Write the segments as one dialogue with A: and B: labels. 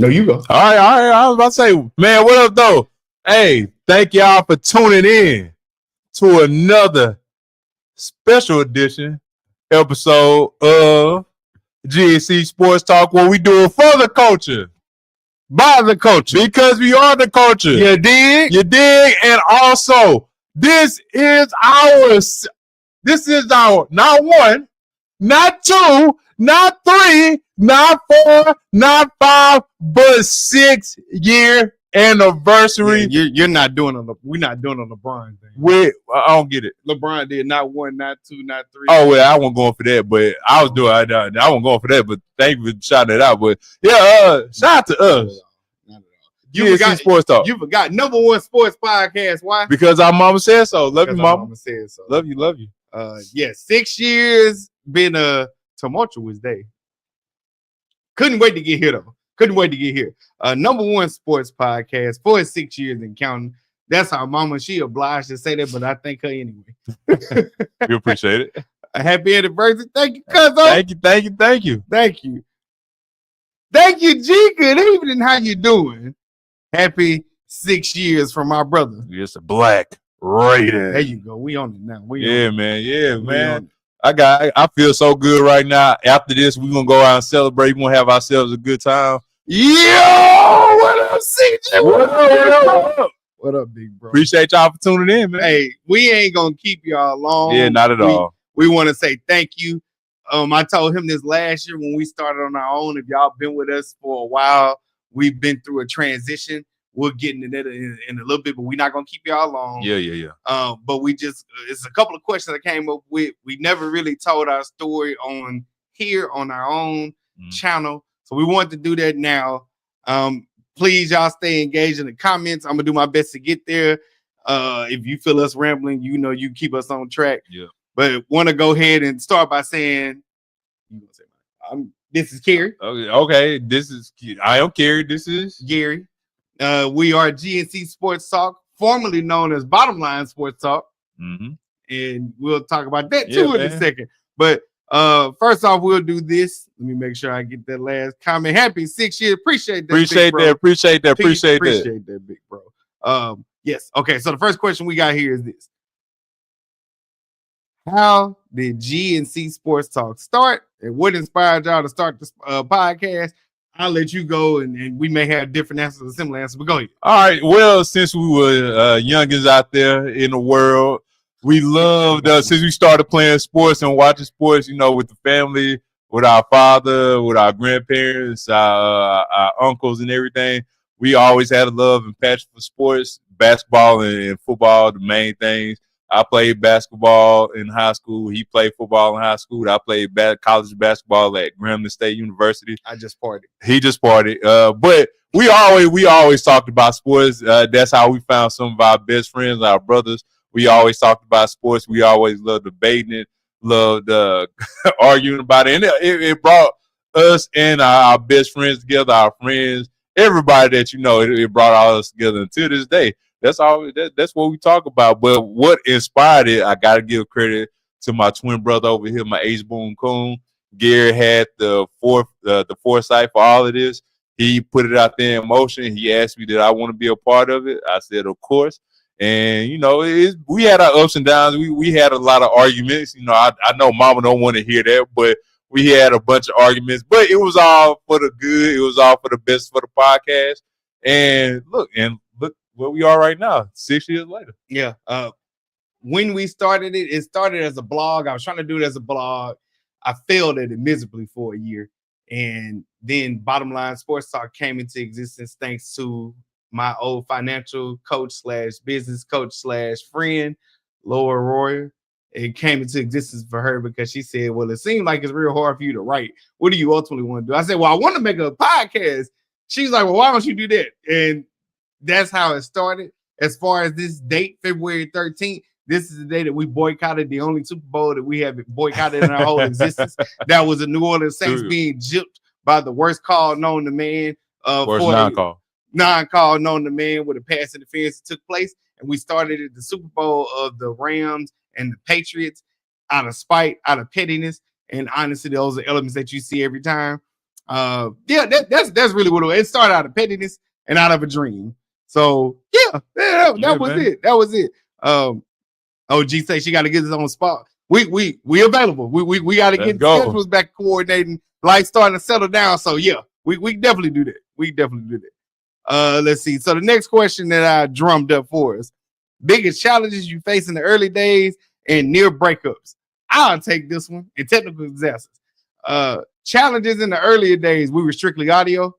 A: No, you go.
B: All right. I was about to say, man, what up, though? Hey, thank y'all for tuning in to another special edition episode of G&C Sports Talk, where we do it for the culture, by the culture, because we are the culture.
A: You dig?
B: You dig? And also, this is our not one, not two, not three, not four, not five, but 6-year anniversary.
A: Yeah, you're not doing on we're not doing on LeBron thing.
B: I don't get it.
A: LeBron did not 1, not 2, not 3.
B: Oh well, I wasn't going for that, but I was doing. I wasn't going for that, but thank you for shouting it out. But yeah, shout out to us.
A: Not at all.
B: G&C Sports Talk.
A: You forgot #1 sports podcast. Why?
B: Because our mama said so. Love you, mama.
A: Mama said so.
B: Love you.
A: Yeah, 6 years been a tumultuous day. Couldn't wait to get here though. #1 sports podcast for 6 years and counting. That's our mama. She obliged to say that, but I thank her anyway.
B: We appreciate it.
A: A happy anniversary. Thank you, cuzzo.
B: Thank you.
A: Thank you, G. Good evening. How you doing? Happy 6 years from my brother.
B: It's a black rating.
A: There you go. We on it now.
B: Yeah, man. I feel so good right now. After this, we're gonna go out and celebrate. We're gonna have ourselves a good time.
A: Yo, what up, CJ? What up, big bro?
B: Appreciate y'all for tuning in, man.
A: Hey, we ain't gonna keep y'all long.
B: Yeah, not at all.
A: We want to say thank you. I told him this last year when we started on our own. If y'all been with us for a while, we've been through a transition. We'll get into that in a little bit, but we're not gonna keep y'all long.
B: Yeah.
A: But it's a couple of questions I came up with. We never really told our story on here on our own channel, so we want to do that now. Please, y'all stay engaged in the comments. I'm gonna do my best to get there. If you feel us rambling, you keep us on track.
B: Yeah.
A: But want to go ahead and start by saying, this is Kerry.
B: Okay. I am Kerry. This is
A: Gary. We are G&C Sports Talk, formerly known as Bottom Line Sports Talk.
B: Mm-hmm.
A: And we'll talk about that too in a second. But first off, we'll do this. Let me make sure I get that last comment. Happy 6 years. Appreciate that.
B: Appreciate that,
A: big bro. Yes. Okay. So the first question we got here is this. How did G&C Sports Talk start? And what inspired y'all to start this podcast? I'll let you go, and we may have different answers or similar answers, but go ahead.
B: All right. Well, since we were youngins out there in the world, we loved, since we started playing sports and watching sports, with the family, with our father, with our grandparents, our uncles and everything, we always had a love and passion for sports, basketball and football, the main things. I played basketball in high school. He played football in high school. I played college basketball at Grambling State University.
A: I just partied.
B: He just partied. But we always talked about sports. That's how we found some of our best friends, our brothers. We always talked about sports. We always loved debating it, loved arguing about it. And it brought us and our best friends together, our friends, everybody that it brought all us together. And to this day, that's what we talk about. But what inspired it, I got to give credit to my twin brother over here, my H-Boom Coon. Gary had the foresight for all of this. He put it out there in motion. He asked me, did I want to be a part of it? I said, of course. And, we had our ups and downs. We had a lot of arguments. I know mama don't want to hear that, but we had a bunch of arguments. But it was all for the good. It was all for the best for the podcast. And look where we are right now, 6 years later.
A: Yeah. When we started it started as a blog. I was trying to do it as a blog. I failed at it miserably for a year. And then Bottom Line Sports Talk came into existence thanks to my old financial coach / business coach / friend, Laura Royer. It came into existence for her because she said, well, it seemed like it's real hard for you to write. What do you ultimately want to do? I said, well, I want to make a podcast. She's like, well, why don't you do that? And that's how it started. As far as this date, February 13th, this is the day that we boycotted the only Super Bowl that we have boycotted in our whole existence. That was the New Orleans Saints being gypped by the worst call known to man.
B: Worst
A: non-call known to man with a pass interference that took place. And we started at the Super Bowl of the Rams and the Patriots out of spite, out of pettiness. And honestly, those are elements that you see every time. Yeah, that's really what it started out of pettiness and out of a dream. So that was
B: man.
A: it. That was it. OG say she got to get this on the spot. We available. We got to get schedules back coordinating. Life starting to settle down. So yeah, we definitely do that. We definitely do that. Let's see. So the next question that I drummed up for us: biggest challenges you face in the early days and near breakups. I'll take this one. And technical disasters. Challenges in the earlier days, we were strictly audio.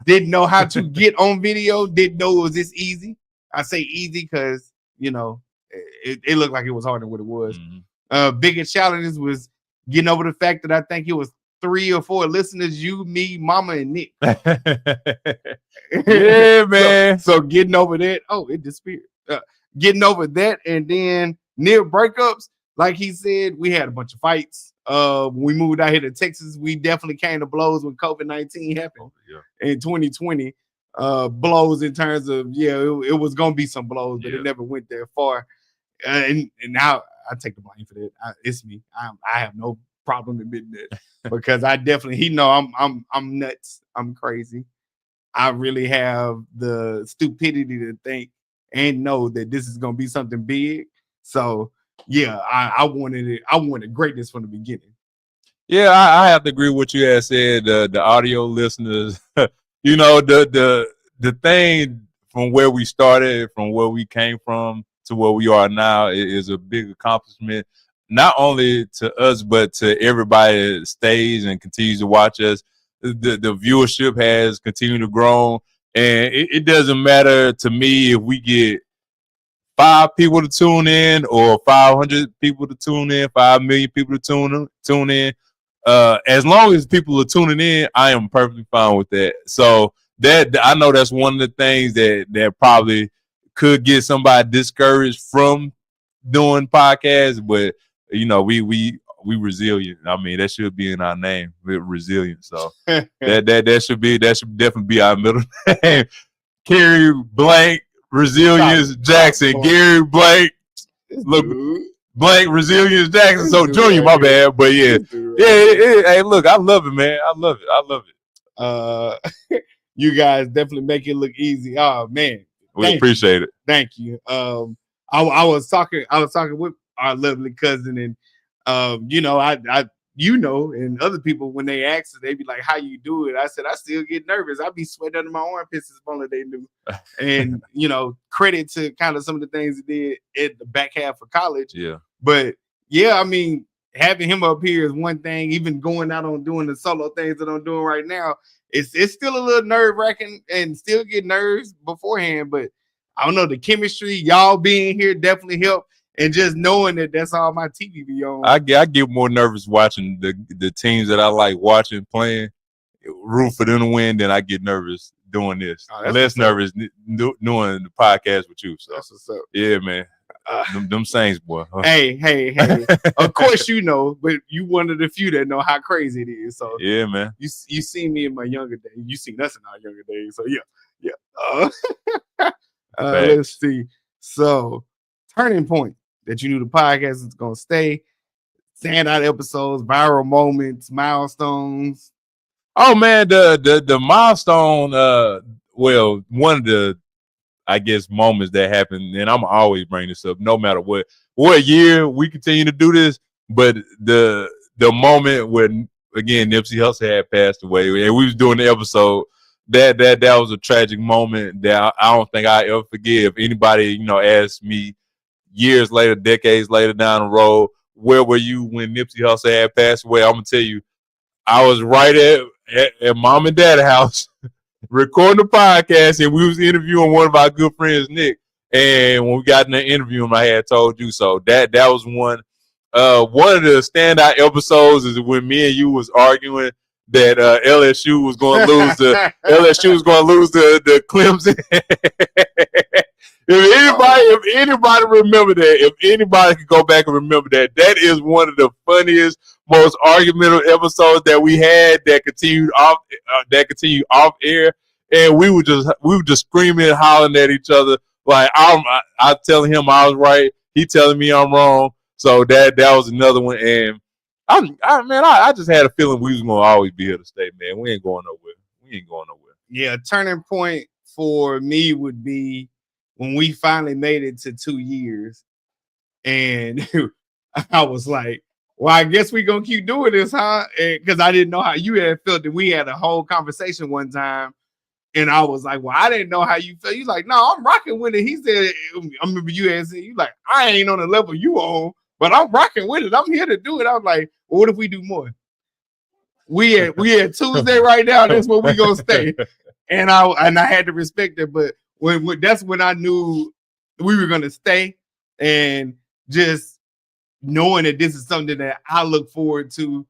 A: Didn't know how to get on video. Didn't know it was this easy. I say easy because it looked like it was harder than what it was. Biggest challenges was getting over the fact that I think it was 3 or 4 listeners, you, me, Mama, and Nick.
B: Yeah, man.
A: So getting over that. Oh, it disappeared. Getting over that, and then near breakups, like he said, we had a bunch of fights. When we moved out here to Texas, we definitely came to blows when COVID-19 happened in 2020. Blows in terms of it was gonna be some blows, but it never went that far. And now I take the blame for that. It's me. I have no problem admitting that because I definitely I'm nuts. I'm crazy. I really have the stupidity to think and know that this is gonna be something big. So yeah, I wanted it. I wanted greatness from the beginning.
B: Yeah, I have to agree with what you had said. The audio listeners, the thing from where we started, from where we came from to where we are now is a big accomplishment, not only to us, but to everybody that stays and continues to watch us. The viewership has continued to grow, and it doesn't matter to me if we get 5 people to tune in or 500 people to tune in, 5 million people to tune in. As long as people are tuning in, I am perfectly fine with that. So that I know that's one of the things that probably could get somebody discouraged from doing podcasts, but we resilient. I mean, that should be in our name. We're resilient. So that should definitely be our middle name. Kerry Blank Resilience Jackson. Gary Blank. Look, Blank Resilience Jackson. So Junior, my bad. But hey, look, I love it, man. I love
A: it. You guys definitely make it look easy. Oh man.
B: We appreciate it.
A: Thank you. I was talking with our lovely cousin, and I and other people, when they ask, they be like, how you do it? I said, I still get nervous. I be sweating under my armpits as long as they do. And, credit to kind of some of the things he did at the back half of college.
B: Yeah.
A: But yeah, I mean, having him up here is one thing. Even going out on doing the solo things that I'm doing right now, it's still a little nerve wracking and still get nerves beforehand. But I don't know, the chemistry, y'all being here definitely helped. And just knowing that that's all my TV be on.
B: I get more nervous watching the teams that I like watching playing, root for them to win, than I get nervous doing this. Less nervous doing the podcast with you. So
A: that's what's up.
B: Yeah, man. Them Saints, boy.
A: Hey. Of course but you one of the few that know how crazy it is. So
B: yeah, man.
A: You seen me in my younger days. You seen us in our younger days. So yeah. Let's see. So turning point that you knew the podcast is gonna stay, standout episodes, viral moments, milestones.
B: Oh man, the milestone. One of the, I guess, moments that happened, and I'm always bring this up, no matter what year we continue to do this. But the moment when again Nipsey Hussle had passed away, and we was doing the episode, that was a tragic moment that I don't think I ever forget. If anybody asked me years later, decades later down the road, where were you when Nipsey Hussle had passed away? I'm gonna tell you, I was right at mom and dad's house recording the podcast, and we was interviewing one of our good friends, Nick. And when we got in the interview, I had told you so. That was one of the standout episodes is when me and you was arguing that LSU was going to lose the Clemson. If anybody remember that, if anybody could go back and remember that is one of the funniest, most argumentative episodes that we had that continued off air, and we were just screaming and hollering at each other. Like I telling him I was right, he telling me I'm wrong. So that was another one, and I just had a feeling we was gonna always be here to stay, man. We ain't going nowhere.
A: Yeah, a turning point for me would be when we finally made it to 2 years, and I was like, well, I guess we're gonna keep doing this, huh? Because I didn't know how you had felt. That we had a whole conversation one time, and I was like, well, I didn't know how you felt. You like, no, I'm rocking with it. He said, I remember you had said, you like, I ain't on the level you on, but I'm rocking with it. I'm here to do it. I was like, well, what if we do more? We at Tuesday right now. That's where we gonna stay. And I had to respect it. But when that's when I knew we were gonna stay, and just knowing that this is something that I look forward to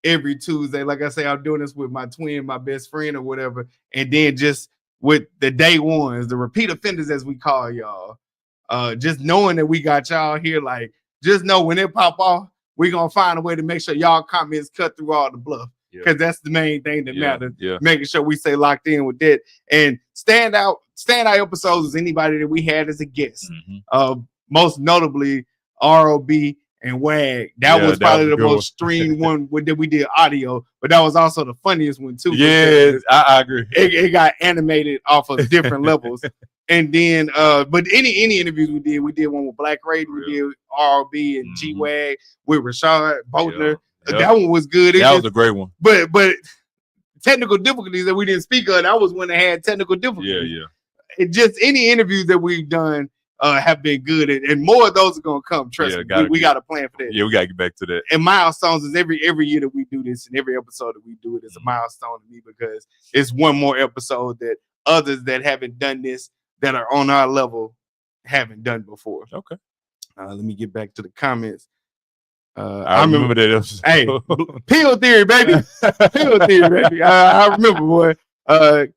A: every Tuesday. Like I say, I'm doing this with my twin, my best friend, or whatever. And then just with the day ones, the repeat offenders, as we call y'all, just knowing that we got y'all here, like, just know when it pop off, we're gonna find a way to make sure y'all comments cut through all the bluff. Because that's the main thing that matters. Yeah. Making sure we stay locked in with that. And standout episodes is anybody that we had as a guest. Most notably ROB and WAG. That was probably the most streamed one that we did audio, but that was also the funniest one too.
B: Yeah, I agree.
A: It got animated off of different levels. And then but any interviews we did one with Black Raid, we did ROB and G-Wag with Rashad Boltner. That one was good.
B: That was a great one.
A: But technical difficulties that we didn't speak of, that was when they had technical difficulties.
B: Yeah.
A: It just any interviews that we've done have been good, and more of those are gonna come. Trust me, we got a plan for that.
B: Yeah, we gotta get back to that.
A: And milestones is every year that we do this, and every episode that we do it is a milestone to me, because it's one more episode that others that haven't done this, that are on our level, haven't done before.
B: Okay.
A: Let me get back to the comments.
B: I remember that episode.
A: Hey, Pill Theory, baby. Pill Theory, baby. I remember, boy.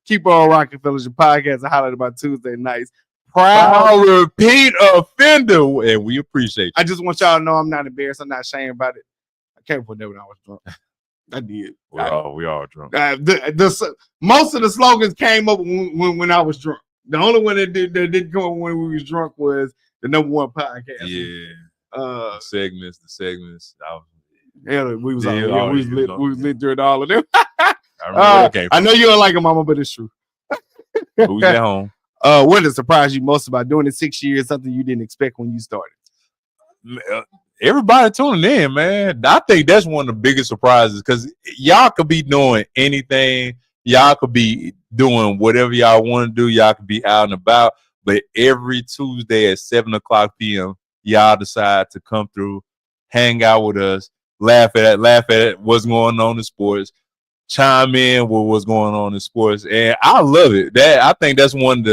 A: Keep on rocking, fellas. Your podcast are highlighted by Tuesday nights.
B: Proud repeat offender, and we appreciate you.
A: I just want y'all to know I'm not embarrassed. I'm not ashamed about it. I came for that when I was drunk. I did.
B: We all drunk.
A: Most of the slogans came up when I was drunk. The only one that didn't come up when we was drunk was the number one podcast.
B: Yeah. The segments.
A: We was lit during all of them.
B: I
A: know you don't like them, Mama, but it's true.
B: Who's at home?
A: What has surprised you most about doing it 6 years? Something you didn't expect when you started?
B: Everybody tuning in, man. I think that's one of the biggest surprises, because y'all could be doing anything. Y'all could be doing whatever y'all want to do. Y'all could be out and about. But every Tuesday at 7:00 p.m., y'all decide to come through, hang out with us, laugh at what's going on in sports, chime in with what's going on in sports, and I love it. I think that's one of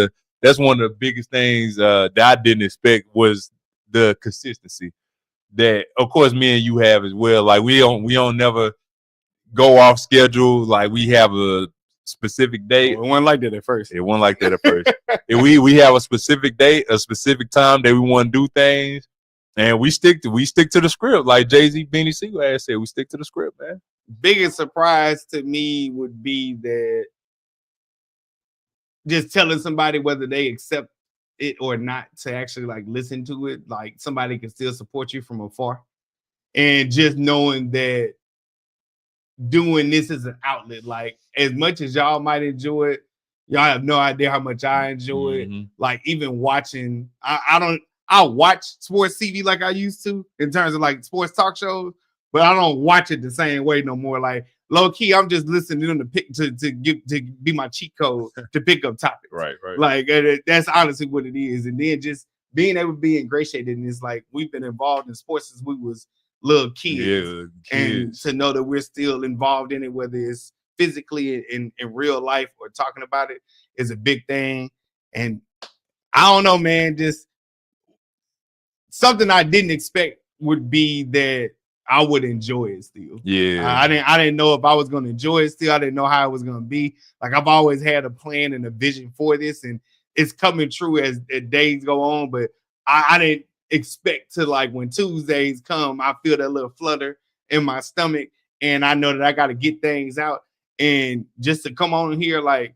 B: the biggest things that I didn't expect, was the consistency that, of course, me and you have as well. Like we don't never go off schedule. Like we have a specific date.
A: It wasn't like that at first.
B: We have a specific date, a specific time that we want to do things, and we stick to the script. Like Jay-Z, Beanie Siegel has said, we stick to the script, man.
A: Biggest surprise to me would be that just telling somebody whether they accept it or not to actually like listen to it. Like somebody can still support you from afar, and just knowing that doing this as an outlet, like as much as y'all might enjoy it, y'all have no idea how much I enjoy it. Like even watching, I watch sports TV like I used to in terms of like sports talk shows, but I don't watch it the same way no more. Like low key, I'm just listening to them to be my cheat code to pick up topics.
B: Right.
A: Like that's honestly what it is. And then just being able to be ingratiated in this, like we've been involved in sports since we was little kids. And to know that we're still involved in it, whether it's physically in real life or talking about it, is a big thing. And I don't know, man, just something I didn't expect would be that I would enjoy it still.
B: Yeah.
A: I didn't know if I was going to enjoy it still. I didn't know how it was going to be. Like I've always had a plan and a vision for this, and it's coming true as days go on. But I didn't expect to, like, when Tuesdays come, I feel that little flutter in my stomach, and I know that I got to get things out. And just to come on here, like,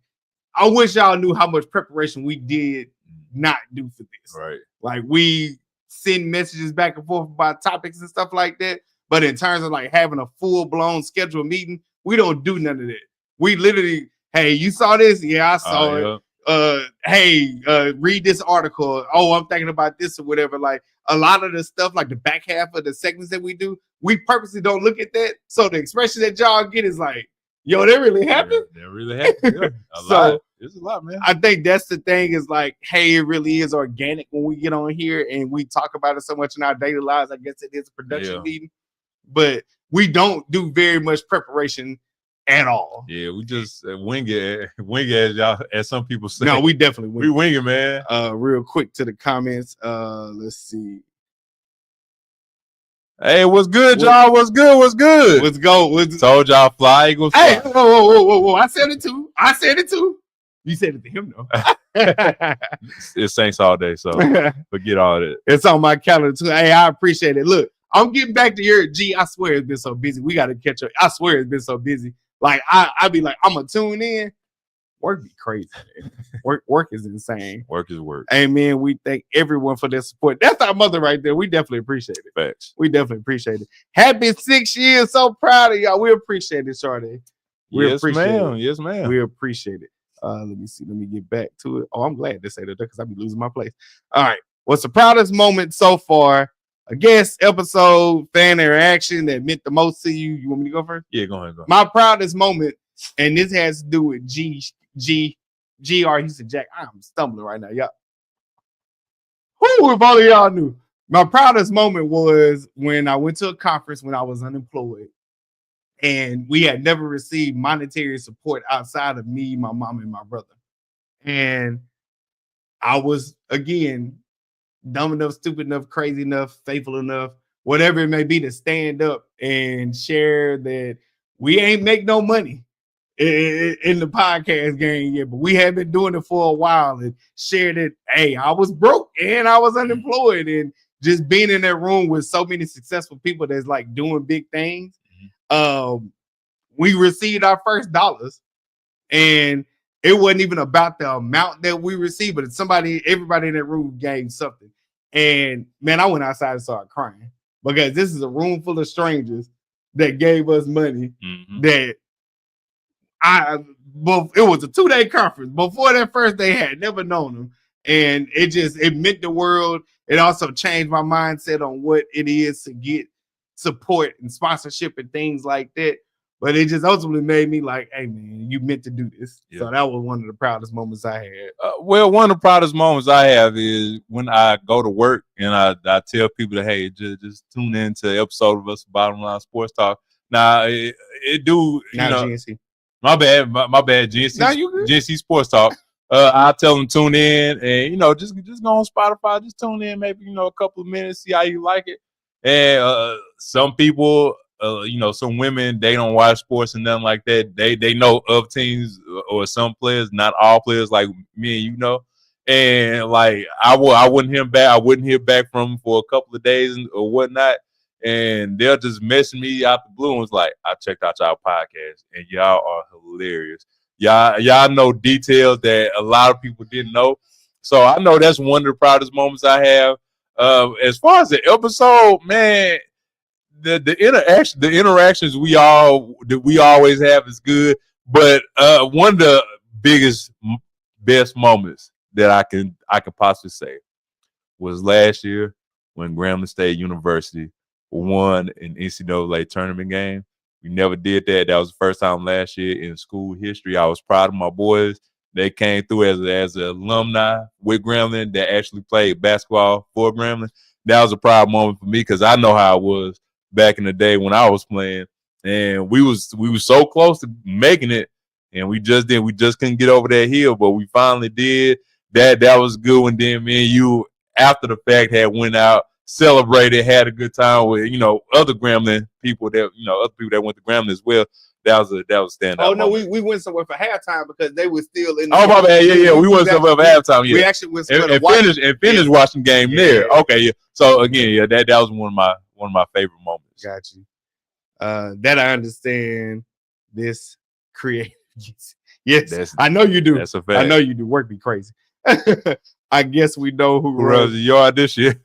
A: I wish y'all knew how much preparation we did not do for this.
B: Right.
A: Like we send messages back and forth about topics and stuff like that. But in terms of like having a full-blown scheduled meeting, we don't do none of that. We literally, hey, you saw this? Yeah, I saw it. Read this article. Oh, I'm thinking about this or whatever. Like a lot of the stuff, like the back half of the segments that we do, we purposely don't look at that. So the expression that y'all get is like, yo, that really happened?
B: That really happened. Yeah.
A: So
B: it's a lot, man.
A: I think that's the thing is like, hey, it really is organic when we get on here and we talk about it so much in our daily lives. I guess it is a production meeting, but we don't do very much preparation at all.
B: Yeah, we just wing it as y'all, as some people say.
A: No, we definitely wing
B: we wing it, man.
A: Real quick to the comments. Let's see.
B: Hey, what's good, y'all? What's good?
A: Let's go.
B: Told y'all fly Eagles.
A: Hey, whoa. I said it too. You said it to him though.
B: It's Saints all day, so forget all that.
A: It's on my calendar too. Hey, I appreciate it. Look, I'm getting back to your G. I swear it's been so busy. We got to catch up. I swear it's been so busy. Like I be like, I'm gonna tune in. Work be crazy. Work is insane.
B: Work is work.
A: Hey man, we thank everyone for their support. That's our mother right there. We definitely appreciate it.
B: Facts.
A: We definitely appreciate it. Happy 6 years. So proud of y'all. We appreciate it, Sade.
B: Yes, ma'am. Yes, ma'am.
A: We appreciate it. Let me see. Let me get back to it. Oh, I'm glad to say that because I'll be losing my place. All right. What's the proudest moment so far? A guest episode, fan interaction that meant the most to you. You want me to go first?
B: Yeah, go ahead.
A: My proudest moment, and this has to do with GR. He said, Jack, I'm stumbling right now. Y'all. Who if only y'all knew. My proudest moment was when I went to a conference when I was unemployed. And we had never received monetary support outside of me, my mom, and my brother. And I was, again, dumb enough, stupid enough, crazy enough, faithful enough, whatever it may be, to stand up and share that we ain't make no money in the podcast game yet, but we have been doing it for a while and shared it. Hey, I was broke and I was unemployed, and just being in that room with so many successful people that's like doing big things. We received our first dollars, and it wasn't even about the amount that we received, but everybody in that room gave something. And man, I went outside and started crying because this is a room full of strangers that gave us money. That it was a 2-day conference. Before that first day, I had never known them, and it meant the world. It also changed my mindset on what it is to get support and sponsorship and things like that. But it just ultimately made me like, hey man, you meant to do this. Yeah. So that was one of the proudest moments I had.
B: Well, one of the proudest moments I have is when I go to work and I tell people that, hey, just tune in to the episode of us Bottom Line Sports Talk. Now it do, you know, G&C. My bad, G&C Sports Talk. I tell them tune in and, you know, just go on Spotify, just tune in maybe, you know, a couple of minutes, see how you like it. And some people, you know, some women, they don't watch sports and nothing like that. They know of teams or some players, not all players like me and you know. And like I wouldn't hear back. I wouldn't hear back from them for a couple of days or whatnot. And they'll just message me out the blue and was like, I checked out y'all podcast and y'all are hilarious. Y'all know details that a lot of people didn't know. So I know that's one of the proudest moments I have. As far as the episode, man, the interactions we always have is good. But one of the best moments that I can possibly say was last year when Grambling State University won an NCAA tournament game. We never did that. That was the first time last year in school history. I was proud of my boys. They came through as an alumni with Grambling that actually played basketball for Grambling. That was a proud moment for me because I know how it was back in the day when I was playing. And we was so close to making it, and we just couldn't get over that hill, but we finally did. That was good. And then me and you, after the fact, had went out, celebrated, had a good time with, you know, other Grambling people that, you know, other people that went to Grambling as well. That was standout.
A: Oh no, we went somewhere for halftime because they were still in.
B: Oh my bad, yeah. We went somewhere for halftime. Yeah,
A: we actually went somewhere
B: and finished watching the game there. Okay, yeah. So again, yeah, that was one of my favorite moments.
A: Got you. That I understand. This creative. Yes, I know you do.
B: That's a fact.
A: I know you do. Work be crazy. I guess we know who
B: runs the yard this year.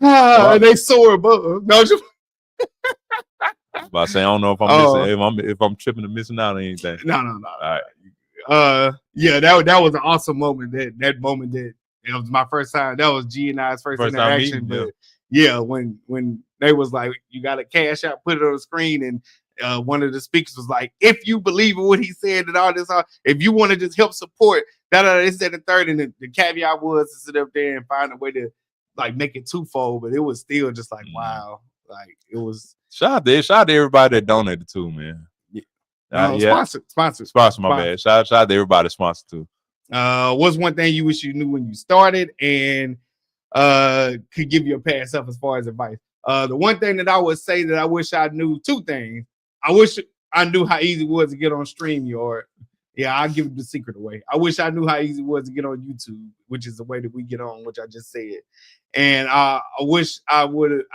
A: And they soar above. No, just
B: But I say I don't know if I'm missing, if I'm tripping and missing out on anything.
A: No.
B: All right.
A: Yeah, that was an awesome moment. That moment that it was my first time. That was G and I's first interaction.
B: Meeting,
A: but yeah, when they was like, you got to cash out, put it on the screen, and one of the speakers was like, if you believe in what he said and all this, if you want to just help support that, they said the third, and the caveat was to sit up there and find a way to like make it twofold, but it was still just like wow, like it was.
B: Shout out to everybody that donated too, man.
A: Sponsor.
B: My bad. Shout out to everybody sponsored too.
A: What's one thing you wish you knew when you started and could give your past self as far as advice? The one thing that I would say that I wish I knew, two things. I wish I knew how easy it was to get on StreamYard. Yeah, I'll give the secret away. I wish I knew how easy it was to get on YouTube, which is the way that we get on, which I just said. And I wish I would.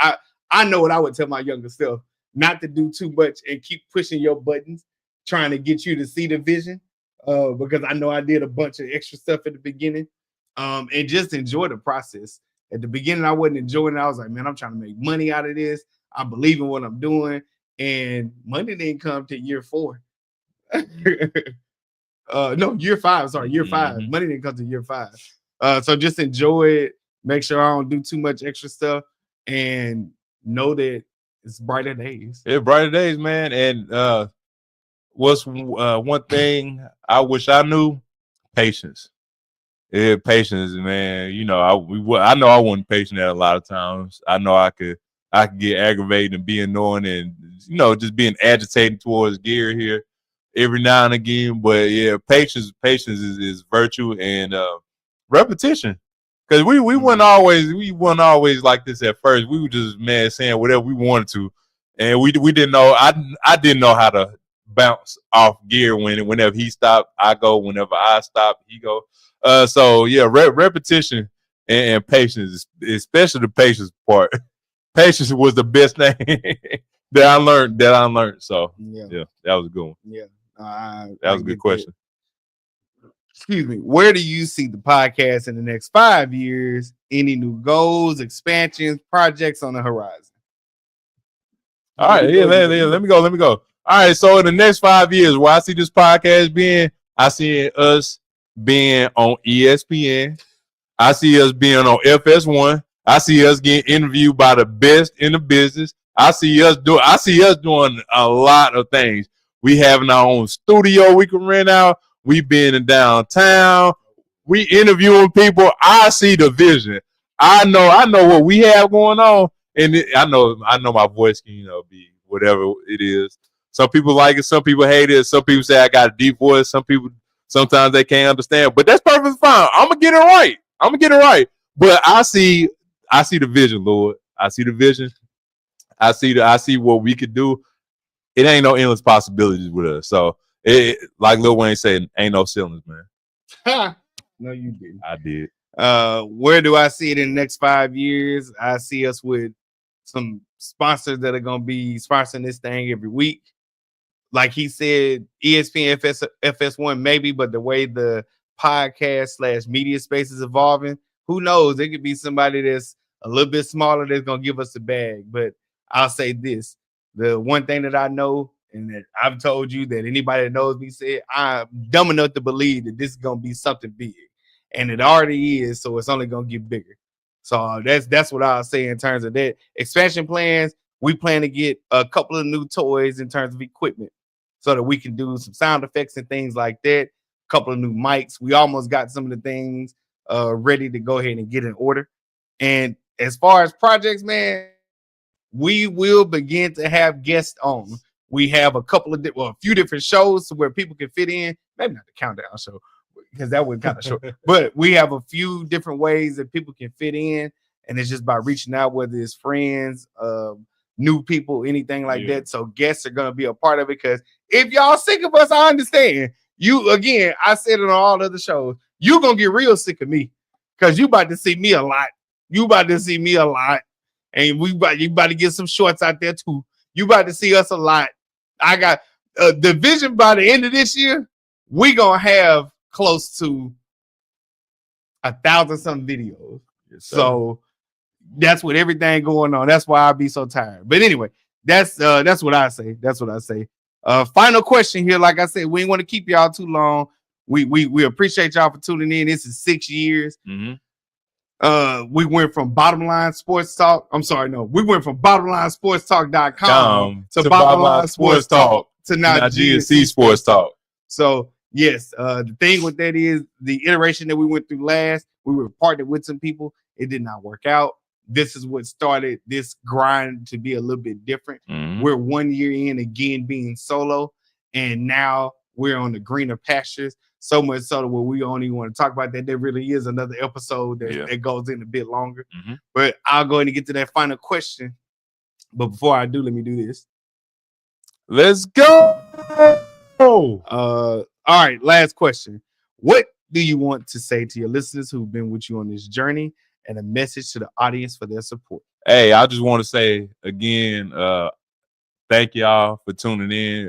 A: I know what I would tell my younger self: not to do too much and keep pushing your buttons, trying to get you to see the vision. Because I know I did a bunch of extra stuff at the beginning, and just enjoy the process. At the beginning, I wasn't enjoying it. I was like, man, I'm trying to make money out of this. I believe in what I'm doing, and money didn't come to year 4. No, year 5. Sorry, year 5. Money didn't come to year 5. So just enjoy it. Make sure I don't do too much extra stuff, and know that it's brighter days.
B: Yeah, brighter days, man. And what's one thing I wish I knew? Patience. Yeah, patience, man. You know, I know I wasn't patient at a lot of times. I know I could get aggravated and be annoying and, you know, just being agitated towards gear here every now and again. But yeah, patience is virtue, and repetition. Because we weren't always like this at first. We were just saying whatever we wanted to, and we didn't know. I didn't know how to bounce off gear whenever he stopped, I go. Whenever I stop, he go. So yeah, repetition and patience, especially the patience part. Patience was the best thing that I learned. So yeah, that was a good one.
A: Yeah,
B: that was a good question.
A: Excuse me. Where do you see the podcast in the next 5 years? Any new goals, expansions, projects on the horizon?
B: All right, let me go. All right, so in the next 5 years, where I see this podcast being, I see us being on ESPN. I see us being on FS1. I see us getting interviewed by the best in the business. I see us doing a lot of things. We having our own studio we can rent out. We been in downtown. We interviewing people. I see the vision. I know what we have going on, and I know my voice can, you know, be whatever it is. Some people like it, some people hate it. Some people say I got a deep voice. Some people sometimes they can't understand, but that's perfectly fine. I'm gonna get it right. But I see the vision, Lord. I see the vision. I see what we could do. It ain't no endless possibilities with us. So it, like Lil Wayne said, ain't no ceilings, man.
A: No, you didn't.
B: I did.
A: Where do I see it in the next 5 years? I see us with some sponsors that are gonna be sponsoring this thing every week. Like he said, ESPN FS1 maybe, but the way the podcast / media space is evolving, who knows? It could be somebody that's a little bit smaller that's gonna give us the bag. But I'll say this: the one thing that I know, and that I've told you, that anybody that knows me said, I'm dumb enough to believe that this is gonna be something big, and it already is. So it's only gonna get bigger. So that's what I'll say in terms of that expansion plans. We plan to get a couple of new toys in terms of equipment, so that we can do some sound effects and things like that. A couple of new mics. We almost got some of the things ready to go ahead and get in order. And as far as projects, man, we will begin to have guests on. We have a few different shows where people can fit in. Maybe not the countdown show, because that would kind of short. But we have a few different ways that people can fit in, and it's just by reaching out, whether it's friends, new people, anything like that. So guests are going to be a part of it, because if y'all sick of us, I understand. You, again, I said it on all other shows, you going to get real sick of me, because you about to see me a lot. And you about to get some shorts out there too. You about to see us a lot. I got the vision by the end of this year, we going to have close to 1,000 some videos. So That's with everything going on. That's why I be so tired. But anyway, that's what I say. That's what I say. Final question here. Like I said, we ain't want to keep y'all too long. We appreciate y'all for tuning in. This is 6 years. We went from Bottom Line Sports Talk. I'm sorry, no. We went from bottomlinesportstalk.com to Bottom Line Sports Talk to now
B: G&C Sports Talk.
A: So yes, the thing with that is the iteration that we went through last, we were partnered with some people. It did not work out. This is what started this grind to be a little bit different. We're 1 year in again being solo, and now we're on the greener pastures. So much so that we don't even want to talk about that. There really is another episode that goes in a bit longer. But I'll go ahead and get to that final question. But before I do, let me do this.
B: Let's go.
A: All right, last question. What do you want to say to your listeners who've been with you on this journey, and a message to the audience for their support?
B: Hey, I just want to say again, thank y'all for tuning in.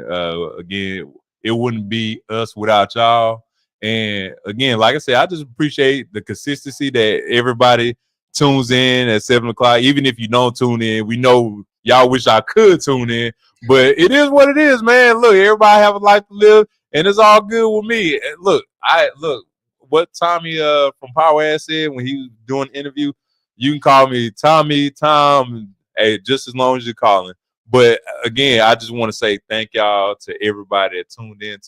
B: Again, it wouldn't be us without y'all. And again, like I said, I just appreciate the consistency that everybody tunes in at 7 o'clock. Even if you don't tune in, we know y'all wish I could tune in, but it is what it is, man. Look, everybody have a life to live, and it's all good with me. And look, what Tommy from Power Ass said when he was doing the interview, you can call me Tommy, Tom, hey, just as long as you're calling. But again, I just want to say thank y'all to everybody that tuned in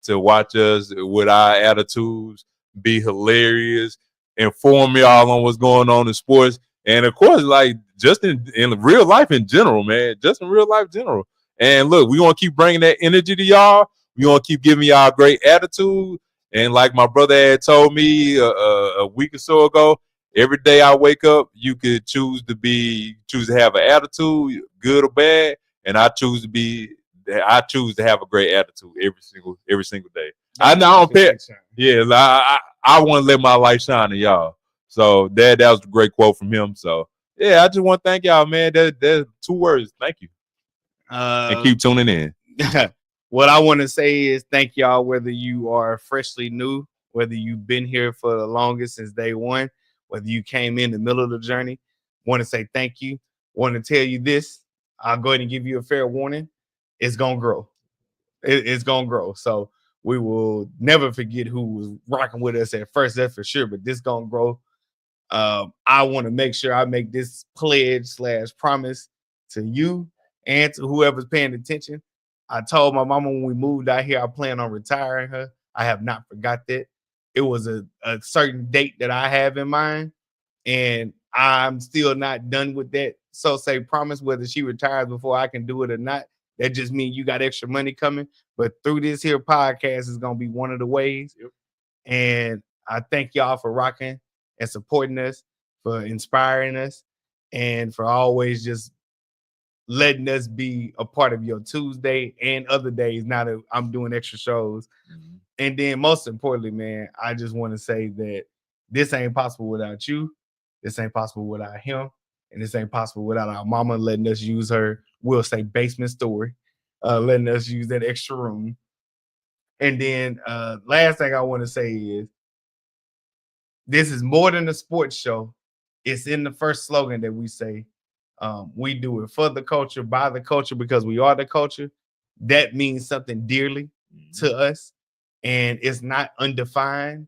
B: to watch us with our attitudes, be hilarious, inform y'all on what's going on in sports. And of course, like just in real life in general, man, just in real life general. And look, we want to keep bringing that energy to y'all. We want to keep giving y'all great attitude. And like my brother had told me a week or so ago, every day I wake up, you could choose to have an attitude, good or bad, and I choose to have a great attitude every single day. I don't care. Yeah, I want to let my light shine to y'all. So that was a great quote from him. So yeah, I just want to thank y'all, man. There's 2 words. Thank you. And keep tuning in.
A: What I want to say is thank y'all, whether you are freshly new, whether you've been here for the longest since day one, whether you came in the middle of the journey. Want to say thank you. Want to tell you this. I'll go ahead and give you a fair warning. It's going to grow. It's going to grow. So we will never forget who was rocking with us at first, that's for sure, but this going to grow. I want to make sure I make this pledge/promise to you and to whoever's paying attention. I told my mama when we moved out here, I plan on retiring her. I have not forgot that. It was a certain date that I have in mind, and I'm still not done with that. So say promise, whether she retires before I can do it or not. That just means you got extra money coming. But through this here podcast is going to be one of the ways. Yep. And I thank y'all for rocking and supporting us, for inspiring us, and for always just letting us be a part of your Tuesday and other days now that I'm doing extra shows. And then most importantly, man, I just want to say that this ain't possible without you. This ain't possible without him. And this ain't possible without our mama letting us use her, we'll say, basement story, letting us use that extra room. And then last thing I want to say is this is more than a sports show. It's in the first slogan that we say. We do it for the culture, by the culture, because we are the culture. That means something dearly to us. And it's not undefined,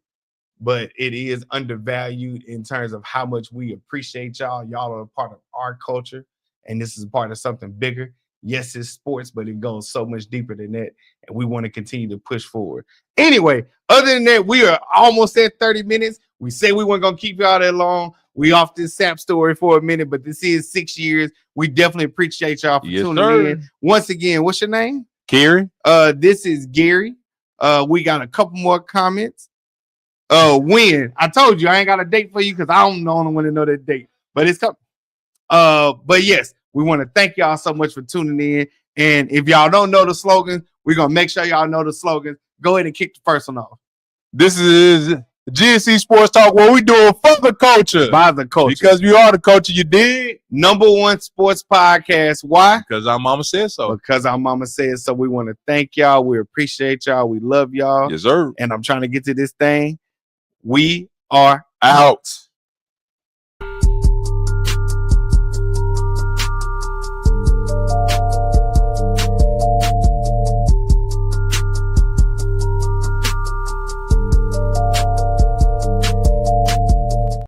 A: but it is undervalued in terms of how much we appreciate y'all. Y'all are a part of our culture, and this is a part of something bigger. Yes, it's sports, but it goes so much deeper than that, and we want to continue to push forward. Anyway, other than that, we are almost at 30 minutes. We say we weren't going to keep y'all that long. We off this SAP story for a minute, but this is 6 years. We definitely appreciate y'all for tuning in. Once again, what's your name?
B: Gary.
A: This is Gary. We got a couple more comments. When I told you I ain't got a date for you because I don't know when to know that date, but it's coming. But yes, we want to thank y'all so much for tuning in. And if y'all don't know the slogan, we're gonna make sure y'all know the slogan. Go ahead and kick the first one off.
B: This is G&C Sports Talk, what we doing for the culture.
A: By the culture.
B: Because we are the culture, you dig?
A: #1 sports podcast. Why?
B: Because our mama said so.
A: Because our mama said so. We want to thank y'all. We appreciate y'all. We love y'all.
B: Yes, sir.
A: And I'm trying to get to this thing. We are
B: out.